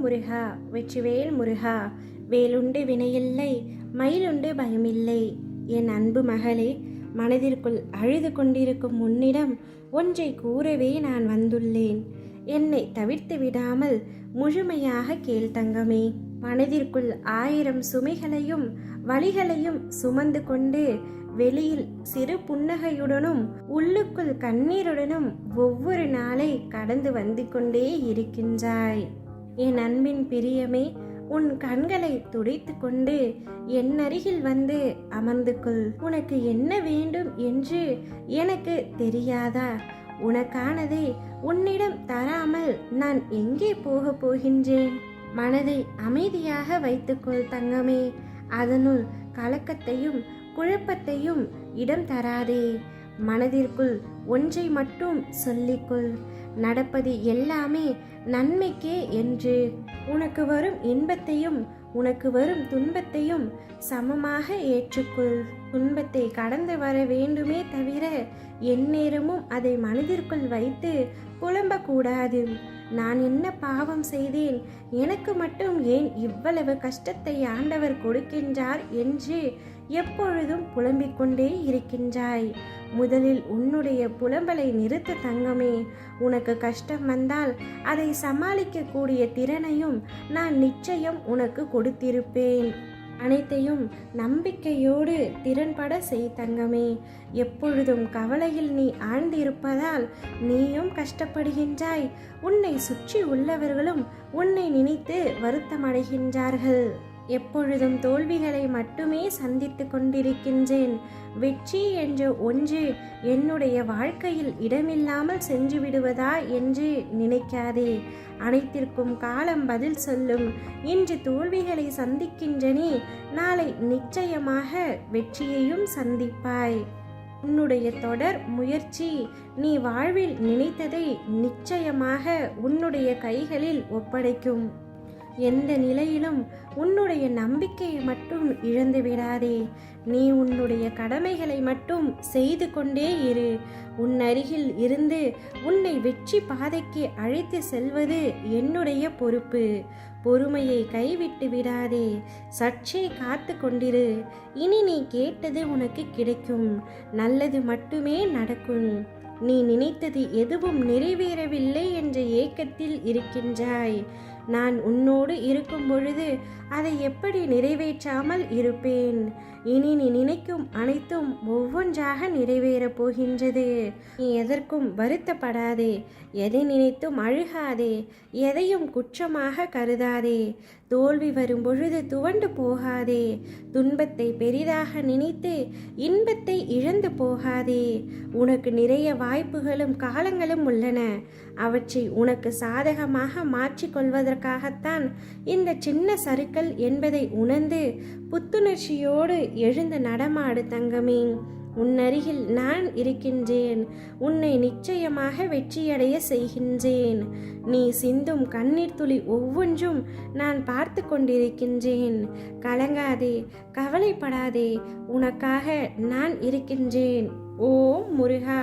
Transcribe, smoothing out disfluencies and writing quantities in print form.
முருகா, வெற்றிவேல் முருகா. வேலுண்டு வினையில்லை, மயிலுண்டு பயமில்லை. என் அன்பு மகளே, மனதிற்குள் அழுது கொண்டிருக்கும் உன்னிடம் ஒன்றை கூறவே நான் வந்துள்ளேன். என்னை தவிர்த்து விடாமல் முழுமையாக கேள் தங்கமே. மனதிற்குள் 1000 சுமைகளையும் வலிகளையும் சுமந்து கொண்டு வெளியில் சிறு புன்னகையுடனும் உள்ளுக்குள் கண்ணீருடனும் ஒவ்வொரு நாளை கடந்து வந்து கொண்டே இருக்கின்றாய். என் அன்பின் பிரியமே, உன் கண்களை துடைத்து கொண்டு என் அருகில் வந்து அமர்ந்து கொள். உனக்கு என்ன வேண்டும் என்று எனக்கு தெரியாதா? உனக்கானதை உன்னிடம் தராமல் நான் எங்கே போக போகின்றேன்? மனதை அமைதியாக வைத்துக்கொள் தங்கமே. அதனுள் கலக்கத்தையும் குழப்பத்தையும் இடம் தராதே. மனதிற்குள் ஒன்றை மட்டும் சொல்லிக்கொள், நடப்பது எல்லாமே நன்மைக்கே என்று. உனக்கு வரும் இன்பத்தையும் உனக்கு வரும் துன்பத்தையும் சமமாக ஏற்றுக்கொள். துன்பத்தை கடந்து வர வேண்டுமே தவிர எந்நேரமும் அதை மனதிற்குள் வைத்து புலம்பக்கூடாது. நான் என்ன பாவம் செய்தேன், எனக்கு மட்டும் ஏன் இவ்வளவு கஷ்டத்தை ஆண்டவர் கொடுக்கின்றார் என்று எப்பொழுதும் புலம்பிக் கொண்டே இருக்கின்றாய். முதலில் உன்னுடைய புலம்பலை நிறுத்த தங்கமே. உனக்கு கஷ்டம் வந்தால் அதை சமாளிக்க கூடிய திறனையும் நான் நிச்சயம் உனக்கு கொடுத்திருப்பேன். அனைத்தையும் நம்பிக்கையோடு திறன்பட செய் தங்கமே. எப்பொழுதும் கவலையில் நீ ஆழ்ந்திருப்பதால் நீயும் கஷ்டப்படுகின்றாய். உன்னை சுற்றி உள்ளவர்களும் உன்னை நினைத்து வருத்தமடைகின்றார்கள். எப்பொழுதும் தோல்விகளை மட்டுமே சந்தித்து கொண்டிருக்கின்றேன். வெற்றி என்ற ஒன்று என்னுடைய வாழ்க்கையில் இடமில்லாமல் சென்று விடுவதா என்று நினைக்காதே. அனைத்திற்கும் காலம் பதில் சொல்லும். இன்று தோல்விகளை சந்திக்கின்ற நீ நாளை நிச்சயமாக வெற்றியையும் சந்திப்பாய். உன்னுடைய தொடர் முயற்சி நீ வாழ்வில் நினைத்ததை நிச்சயமாக உன்னுடைய கைகளில் ஒப்படைக்கும். எந்த நிலையிலும் உன்னுடைய நம்பிக்கையை மட்டும் இழந்து விடாதே. நீ உன்னுடைய கடமைகளை மட்டும் செய்து கொண்டே இரு. உன் அருகில் இருந்து உன்னை வெற்றி பாதைக்கு அழைத்து செல்வது என்னுடைய பொறுப்பு. பொறுமையை கைவிட்டு விடாதே. சற்றே காத்து கொண்டிரு. இனி நீ கேட்டது உனக்கு கிடைக்கும். நல்லது மட்டுமே நடக்கும். நீ நினைத்தது எதுவும் நிறைவேறவில்லை என்ற ஏக்கத்தில் இருக்கின்றாய். நான் உன்னோடு இருக்கும் பொழுது அதை எப்படி நிறைவேற்றாமல் இருப்பேன்? இனி நீ நினைக்கும் அனைத்தும் ஒவ்வொன்றாக நிறைவேறப் போகின்றது. நீ எதற்கும் வருத்தப்படாதே. எதை நினைத்தும் அழுகாதே. எதையும் குற்றமாக கருதாதே. தோல்வி வரும் பொழுது துவண்டு போகாதே. துன்பத்தை பெரிதாக நினைத்து இன்பத்தை இழந்து போகாதே. உனக்கு நிறைய வாய்ப்புகளும் காலங்களும் உள்ளன. அவற்றை உனக்கு சாதகமாக மாற்றிக்கொள்வதற்காகத்தான் இந்த சின்ன சறுக்கல் என்பதை உணர்ந்து புத்துணர்ச்சியோடு எழுந்து நடமாடு தங்கமே. உன்னருகில் நான் இருக்கின்றேன். உன்னை நிச்சயமாக வெற்றியடைய செய்கின்றேன். நீ சிந்தும் கண்ணீர் துளி ஒவ்வொன்றும் நான் பார்த்து கொண்டிருக்கின்றேன். கலங்காதே, கவலைப்படாதே. உனக்காக நான் இருக்கின்றேன். ஓம் முருகா.